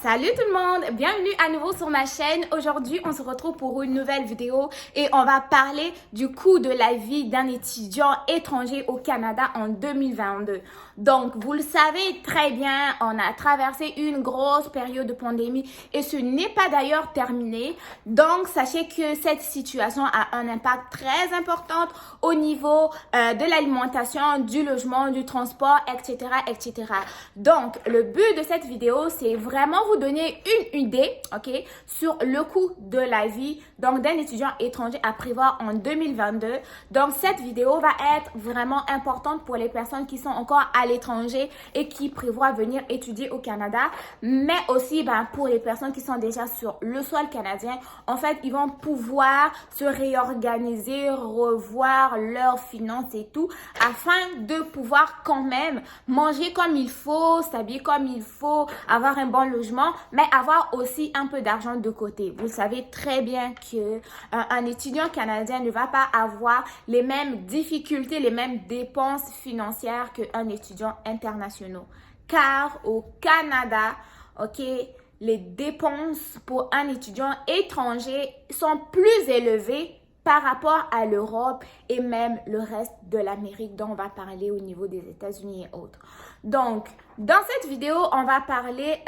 Salut tout le monde, bienvenue à nouveau sur ma chaîne. Aujourd'hui, on se retrouve pour une nouvelle vidéo et on va parler du coût de la vie d'un étudiant étranger au Canada en 2022. Donc, vous le savez très bien, on a traversé une grosse période de pandémie et ce n'est pas d'ailleurs terminé. Donc, sachez que cette situation a un impact très important au niveau de l'alimentation, du logement, du transport, etc., etc. Donc, le but de cette vidéo, c'est vraiment vous donner une idée, ok, sur le coût de la vie donc d'un étudiant étranger à prévoir en 2022. Donc, cette vidéo va être vraiment importante pour les personnes qui sont encore à l'étranger et qui prévoient venir étudier au Canada, mais aussi pour les personnes qui sont déjà sur le sol canadien. En fait, ils vont pouvoir se réorganiser, revoir leurs finances et tout, afin de pouvoir quand même manger comme il faut, s'habiller comme il faut, avoir un bon logement, mais avoir aussi un peu d'argent de côté. Vous savez très bien que un étudiant canadien ne va pas avoir les mêmes difficultés, les mêmes dépenses financières qu'un étudiant international. Car au Canada, ok, les dépenses pour un étudiant étranger sont plus élevées par rapport à l'Europe et même le reste de l'Amérique dont on va parler au niveau des États-Unis et autres. Donc, dans cette vidéo, on va parler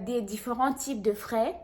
des différents types de frais,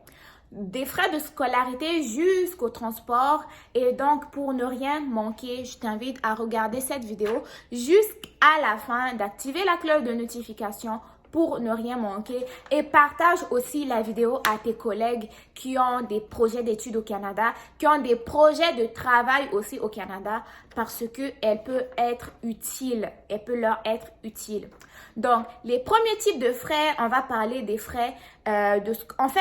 des frais de scolarité jusqu'au transport. Et donc, pour ne rien manquer, je t'invite à regarder cette vidéo jusqu'à la fin, d'activer la cloche de notification pour ne rien manquer, et partage aussi la vidéo à tes collègues qui ont des projets d'études au Canada, qui ont des projets de travail aussi au Canada, parce que elle peut être utile, elle peut leur être utile. Donc, les premiers types de frais, on va parler des frais en fait,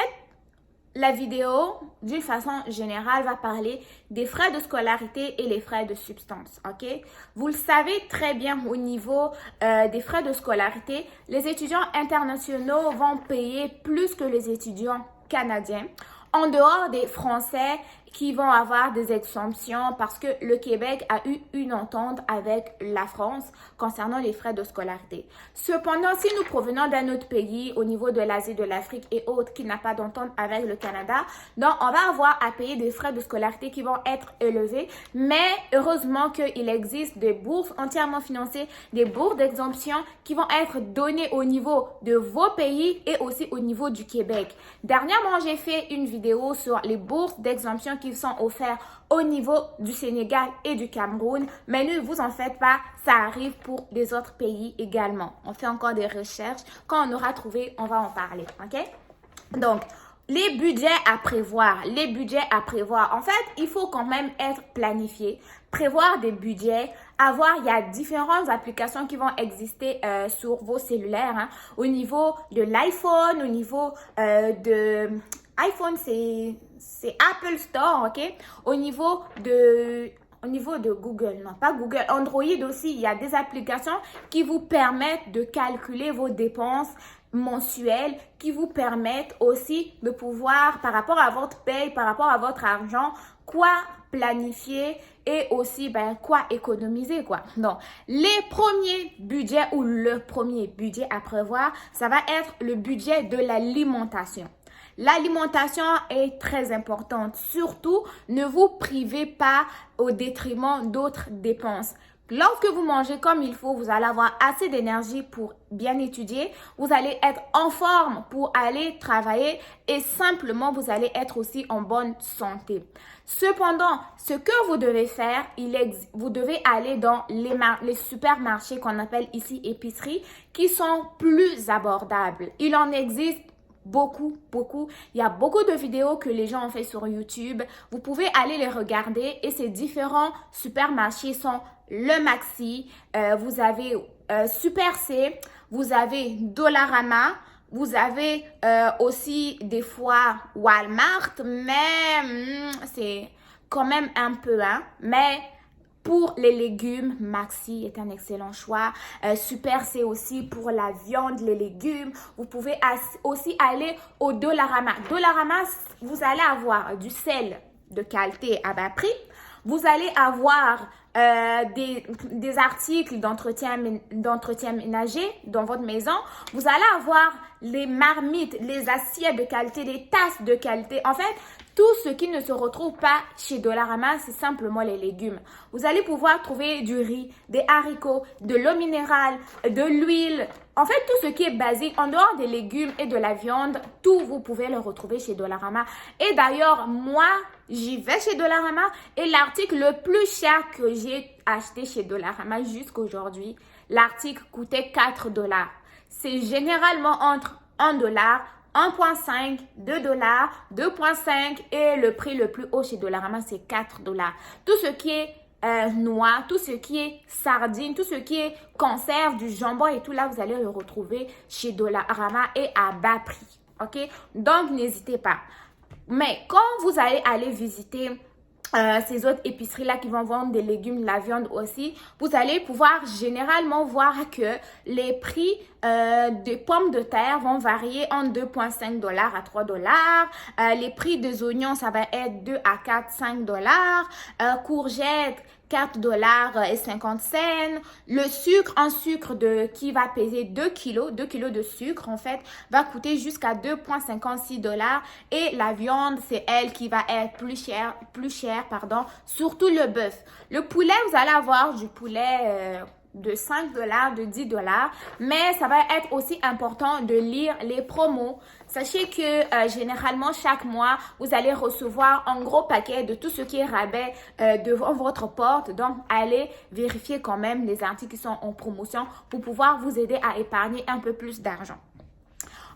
la vidéo, d'une façon générale, va parler des frais de scolarité et les frais de substance, ok? Vous le savez très bien au niveau des frais de scolarité, les étudiants internationaux vont payer plus que les étudiants canadiens, en dehors des Français qui vont avoir des exemptions parce que le Québec a eu une entente avec la France concernant les frais de scolarité. Cependant, si nous provenons d'un autre pays au niveau de l'Asie, de l'Afrique et autres qui n'a pas d'entente avec le Canada, donc on va avoir à payer des frais de scolarité qui vont être élevés, mais heureusement qu'il existe des bourses entièrement financées, des bourses d'exemption qui vont être données au niveau de vos pays et aussi au niveau du Québec. Dernièrement, j'ai fait une vidéo sur les bourses d'exemption qui sont offerts au niveau du Sénégal et du Cameroun, mais ne vous en faites pas, ça arrive pour les autres pays également. On fait encore des recherches, quand on aura trouvé, on va en parler, ok? Donc, les budgets à prévoir, en fait, il faut quand même être planifié, prévoir des budgets, il y a différentes applications qui vont exister sur vos cellulaires, au niveau de l'iPhone, au niveau de iPhone, c'est Apple Store, ok? Au niveau de Google, non pas Google, Android aussi, il y a des applications qui vous permettent de calculer vos dépenses mensuelles, qui vous permettent aussi de pouvoir, par rapport à votre paye, par rapport à votre argent, quoi planifier et aussi quoi économiser, quoi. Donc, les premiers budgets ou le premier budget à prévoir, ça va être le budget de l'alimentation. L'alimentation est très importante. Surtout, ne vous privez pas au détriment d'autres dépenses. Lorsque vous mangez comme il faut, vous allez avoir assez d'énergie pour bien étudier. Vous allez être en forme pour aller travailler et simplement, vous allez être aussi en bonne santé. Cependant, ce que vous devez faire, vous devez aller dans les supermarchés qu'on appelle ici épiceries qui sont plus abordables. Il en existe beaucoup. Il y a beaucoup de vidéos que les gens ont fait sur YouTube. Vous pouvez aller les regarder et ces différents supermarchés sont le Maxi, vous avez Super C, vous avez Dollarama, vous avez aussi des fois Walmart, mais c'est quand même un peu, mais pour les légumes, Maxi est un excellent choix. Super, c'est aussi pour la viande, les légumes. Vous pouvez aussi aller au Dollarama. Dollarama, vous allez avoir du sel de qualité à bas prix. Vous allez avoir des articles d'entretien ménager dans votre maison. Vous allez avoir les marmites, les assiettes de qualité, les tasses de qualité. En fait, tout ce qui ne se retrouve pas chez Dollarama, c'est simplement les légumes. Vous allez pouvoir trouver du riz, des haricots, de l'eau minérale, de l'huile. En fait, tout ce qui est basique, en dehors des légumes et de la viande, tout vous pouvez le retrouver chez Dollarama. Et d'ailleurs, moi, j'y vais chez Dollarama et l'article le plus cher que j'ai acheté chez Dollarama jusqu'aujourd'hui, l'article coûtait 4 dollars. C'est généralement entre 1 dollar, 1,5, 2 dollars, 2,5 et le prix le plus haut chez Dollarama, c'est 4 dollars. Tout ce qui est noix, tout ce qui est sardines, tout ce qui est conserve, du jambon et tout là, vous allez le retrouver chez Dollarama et à bas prix. Ok? Donc, n'hésitez pas. Mais quand vous allez aller visiter ces autres épiceries-là qui vont vendre des légumes, de la viande aussi, vous allez pouvoir généralement voir que les prix des pommes de terre vont varier entre 2,5 dollars à 3 dollars. Les prix des oignons, ça va être 2 à 4, 5 dollars. Courgettes, 4 dollars et 50 cents. Le sucre, un sucre qui va peser 2 kilos de sucre en fait, va coûter jusqu'à 2,56 dollars. Et la viande, c'est elle qui va être plus chère, surtout le bœuf. Le poulet, vous allez avoir du poulet de 5 dollars, de 10 dollars, mais ça va être aussi important de lire les promos. Sachez que généralement, chaque mois, vous allez recevoir un gros paquet de tout ce qui est rabais devant votre porte. Donc, allez vérifier quand même les articles qui sont en promotion pour pouvoir vous aider à épargner un peu plus d'argent.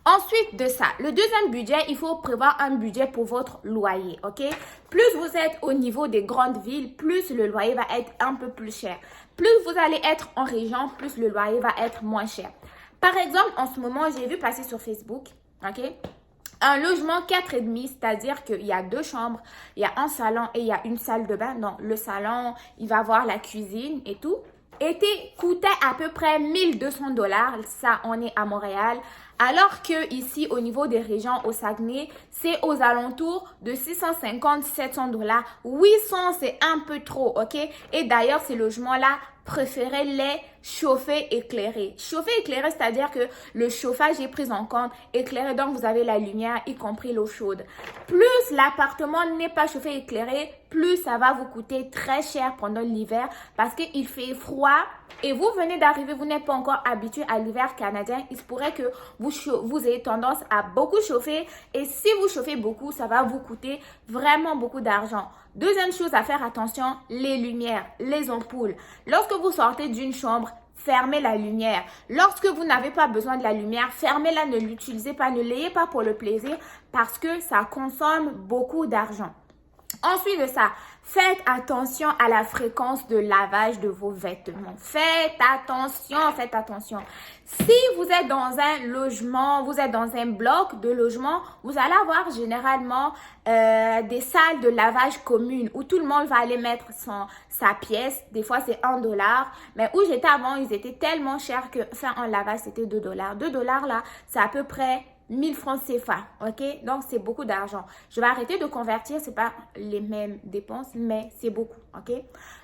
Ensuite de ça, le deuxième budget, il faut prévoir un budget pour votre loyer, ok? Plus vous êtes au niveau des grandes villes, plus le loyer va être un peu plus cher. Plus vous allez être en région, plus le loyer va être moins cher. Par exemple, en ce moment, j'ai vu passer sur Facebook, ok? Un logement 4,5, c'est-à-dire qu'il y a 2 chambres, il y a un salon et il y a une salle de bain. Donc, le salon, il va avoir la cuisine et tout. Coûtait à peu près 1200 dollars, ça on est à Montréal, alors que ici au niveau des régions au Saguenay, c'est aux alentours de 650-700 dollars. 800 c'est un peu trop, ok? Et d'ailleurs ces logements-là, préférez-les chauffés éclairés. Chauffé éclairé, c'est-à-dire que le chauffage est pris en compte, éclairé, donc vous avez la lumière, y compris l'eau chaude. Plus l'appartement n'est pas chauffé éclairé, plus ça va vous coûter très cher pendant l'hiver parce qu'il fait froid et vous venez d'arriver, vous n'êtes pas encore habitué à l'hiver canadien. Il se pourrait que vous ayez tendance à beaucoup chauffer et si vous chauffez beaucoup, ça va vous coûter vraiment beaucoup d'argent. Deuxième chose à faire attention, les lumières, les ampoules. Lorsque vous sortez d'une chambre, fermez la lumière. Lorsque vous n'avez pas besoin de la lumière, fermez-la, ne l'utilisez pas, ne l'ayez pas pour le plaisir parce que ça consomme beaucoup d'argent. Ensuite de ça, faites attention à la fréquence de lavage de vos vêtements. Faites attention. Si vous êtes dans un logement, vous êtes dans un bloc de logement, vous allez avoir généralement des salles de lavage communes où tout le monde va aller mettre sa pièce. Des fois, c'est 1 dollar. Mais où j'étais avant, ils étaient tellement chers que faire un lavage, c'était 2 dollars. 2 dollars là, c'est à peu près 1000 francs CFA, ok? Donc, c'est beaucoup d'argent. Je vais arrêter de convertir, c'est pas les mêmes dépenses, mais c'est beaucoup, ok?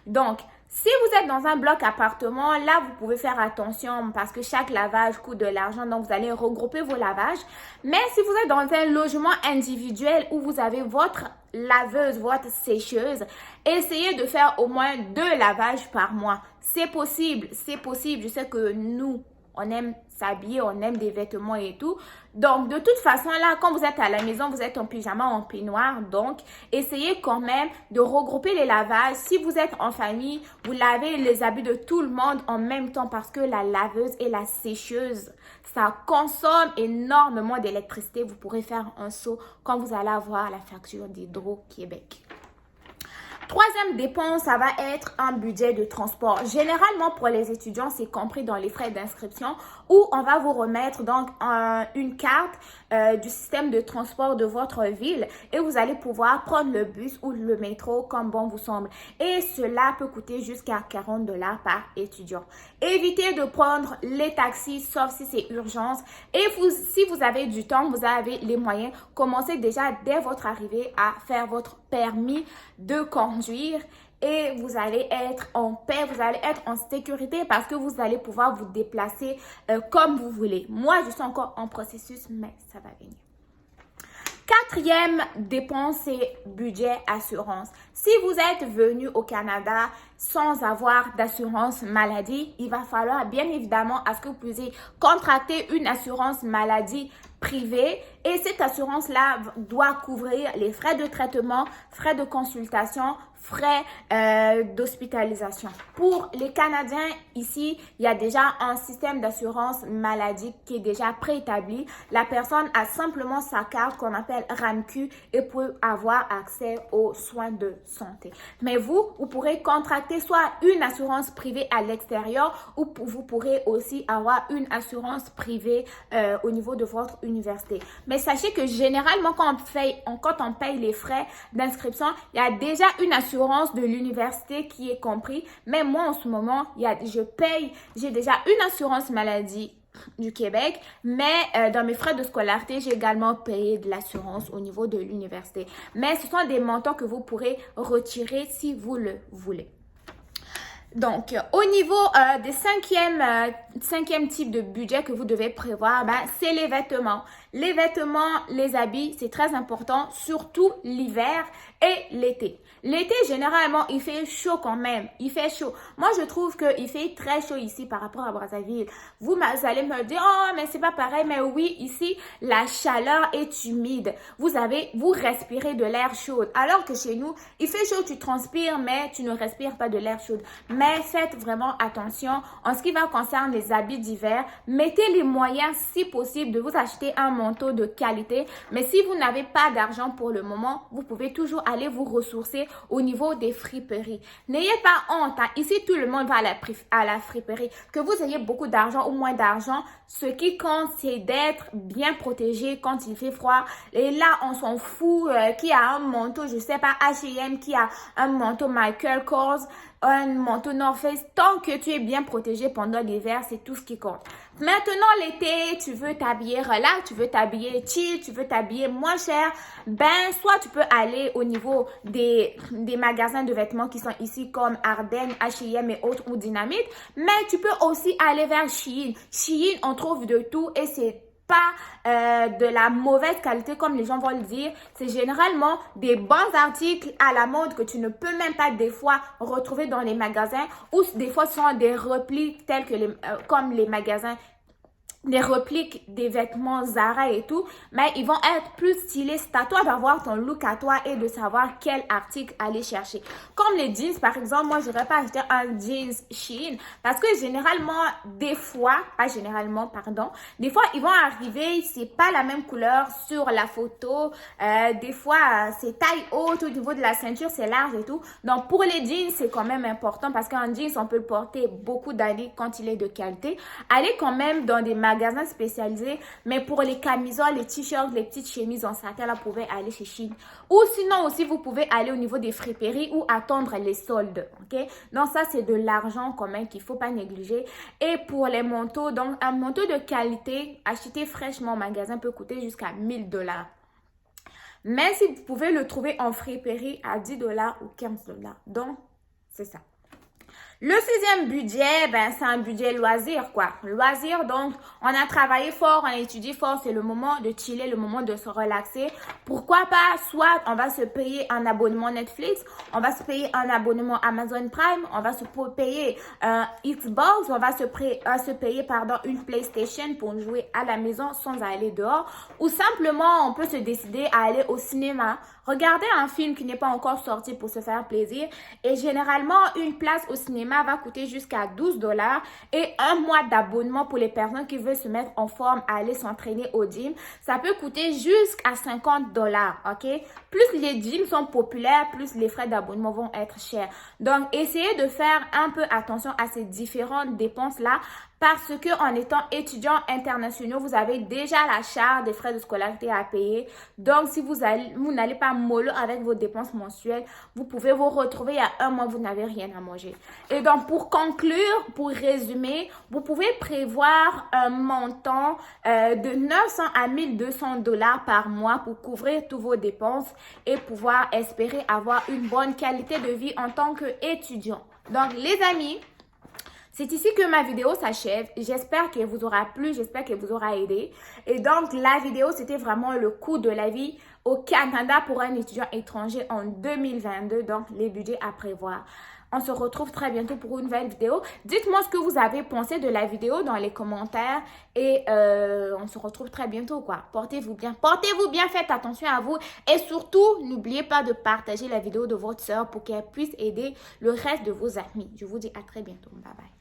Donc, si vous êtes dans un bloc appartement, là, vous pouvez faire attention parce que chaque lavage coûte de l'argent, donc vous allez regrouper vos lavages. Mais si vous êtes dans un logement individuel où vous avez votre laveuse, votre sécheuse, essayez de faire au moins 2 lavages par mois. C'est possible. Je sais que nous, on aime s'habiller, on aime des vêtements et tout. Donc, de toute façon, là, quand vous êtes à la maison, vous êtes en pyjama, en peignoir. Donc, essayez quand même de regrouper les lavages. Si vous êtes en famille, vous lavez les habits de tout le monde en même temps parce que la laveuse et la sécheuse, ça consomme énormément d'électricité. Vous pourrez faire un saut quand vous allez avoir la facture d'Hydro-Québec. Troisième dépense, ça va être un budget de transport. Généralement, pour les étudiants, c'est compris dans les frais d'inscription où on va vous remettre donc une carte du système de transport de votre ville et vous allez pouvoir prendre le bus ou le métro comme bon vous semble. Et cela peut coûter jusqu'à 40 dollars par étudiant. Évitez de prendre les taxis sauf si c'est urgence. Et si vous avez du temps, vous avez les moyens, commencez déjà dès votre arrivée à faire votre permis de conduire et vous allez être en paix, vous allez être en sécurité parce que vous allez pouvoir vous déplacer comme vous voulez. Moi, je suis encore en processus, mais ça va venir. Quatrième dépense, c'est budget assurance. Si vous êtes venu au Canada sans avoir d'assurance maladie, il va falloir bien évidemment à ce que vous puissiez contracter une assurance maladie privée et cette assurance-là doit couvrir les frais de traitement, frais de consultation, frais d'hospitalisation. Pour les Canadiens, ici, il y a déjà un système d'assurance maladie qui est déjà préétabli. La personne a simplement sa carte qu'on appelle RAMQ et peut avoir accès aux soins de santé. Mais vous pourrez contracter soit une assurance privée à l'extérieur ou vous pourrez aussi avoir une assurance privée au niveau de votre université. Mais sachez que généralement, quand on paye les frais d'inscription, il y a déjà une assurance de l'université qui est compris. Mais moi, en ce moment, j'ai déjà une assurance maladie du Québec, mais dans mes frais de scolarité, j'ai également payé de l'assurance au niveau de l'université. Mais ce sont des montants que vous pourrez retirer si vous le voulez. Donc, au niveau des cinquième type de budget que vous devez prévoir, c'est les vêtements. Les vêtements, les habits, c'est très important, surtout l'hiver et l'été. L'été, généralement, il fait chaud quand même. Il fait chaud. Moi, je trouve qu'il fait très chaud ici par rapport à Brazzaville. Vous allez me dire, oh, mais c'est pas pareil. Mais oui, ici, la chaleur est humide. Vous respirez de l'air chaud. Alors que chez nous, il fait chaud, tu transpires, mais tu ne respires pas de l'air chaud. Mais faites vraiment attention en ce qui va concerner les habits d'hiver. Mettez les moyens, si possible, de vous acheter un manteau de qualité. Mais si vous n'avez pas d'argent pour le moment, vous pouvez toujours aller vous ressourcer au niveau des friperies. N'ayez pas honte. Ici, tout le monde va à la friperie. Que vous ayez beaucoup d'argent ou moins d'argent, ce qui compte, c'est d'être bien protégé quand il fait froid. Et là, on s'en fout qui a un manteau, je sais pas, H&M, qui a un manteau Michael Kors, un manteau North Face. Tant que tu es bien protégé pendant l'hiver, c'est tout ce qui compte. Maintenant, l'été, tu veux t'habiller relax, tu veux t'habiller chill, tu veux t'habiller moins cher. Soit tu peux aller au niveau des magasins de vêtements qui sont ici comme Ardennes, H&M et autres ou Dynamite. Mais tu peux aussi aller vers Shein. Shein, on trouve de tout et c'est pas de la mauvaise qualité comme les gens vont le dire. C'est généralement des bons articles à la mode que tu ne peux même pas des fois retrouver dans les magasins ou des fois ce sont des répliques tels que comme les magasins, des répliques des vêtements Zara et tout, mais ils vont être plus stylés. C'est à toi d'avoir ton look à toi et de savoir quel article aller chercher. Comme les jeans, par exemple, moi, je n'aurais pas acheté un jeans Shein parce que généralement, des fois, ils vont arriver, c'est pas la même couleur sur la photo. Des fois, c'est taille haute au niveau de la ceinture, c'est large et tout. Donc, pour les jeans, c'est quand même important parce qu'un jeans, on peut le porter beaucoup d'années quand il est de qualité. Allez quand même dans des magasins spécialisés, mais pour les camisoles, les t-shirts, les petites chemises en satin, là, vous pouvez aller chez Shein. Ou sinon aussi, vous pouvez aller au niveau des friperies ou attendre les soldes, ok? Donc ça, c'est de l'argent quand même qu'il faut pas négliger. Et pour les manteaux, donc un manteau de qualité, acheté fraîchement au magasin peut coûter jusqu'à 1000 $. Mais si vous pouvez le trouver en friperie à 10 $ ou 15 $. Donc, c'est ça. Le sixième budget, c'est un budget loisir, quoi. Loisir, donc, on a travaillé fort, on a étudié fort, c'est le moment de chiller, le moment de se relaxer. Pourquoi pas, soit on va se payer un abonnement Netflix, on va se payer un abonnement Amazon Prime, on va se payer un Xbox, on va se payer, une PlayStation pour jouer à la maison sans aller dehors. Ou simplement, on peut se décider à aller au cinéma, regarder un film qui n'est pas encore sorti pour se faire plaisir. Et généralement, une place au cinéma va coûter jusqu'à 12 $ et un mois d'abonnement pour les personnes qui veulent se mettre en forme à aller s'entraîner au gym, ça peut coûter jusqu'à 50 $, ok? Plus les gyms sont populaires, plus les frais d'abonnement vont être chers. Donc, essayez de faire un peu attention à ces différentes dépenses-là parce que en étant étudiant internationaux, vous avez déjà la charge des frais de scolarité à payer. Donc, si vous n'allez pas mollo avec vos dépenses mensuelles, vous pouvez vous retrouver à un mois, vous n'avez rien à manger. Et donc, pour conclure, pour résumer, vous pouvez prévoir un montant de 900 à 1200 $ par mois pour couvrir toutes vos dépenses. et pouvoir espérer avoir une bonne qualité de vie en tant qu'étudiant. Donc, les amis, c'est ici que ma vidéo s'achève. J'espère qu'elle vous aura plu, j'espère qu'elle vous aura aidé. Et donc, la vidéo, c'était vraiment le coût de la vie au Canada pour un étudiant étranger en 2022. Donc, les budgets à prévoir. On se retrouve très bientôt pour une nouvelle vidéo. Dites-moi ce que vous avez pensé de la vidéo dans les commentaires. Et on se retrouve très bientôt, quoi. Portez-vous bien. Portez-vous bien, faites attention à vous. Et surtout, n'oubliez pas de partager la vidéo de votre soeur pour qu'elle puisse aider le reste de vos amis. Je vous dis à très bientôt. Bye bye.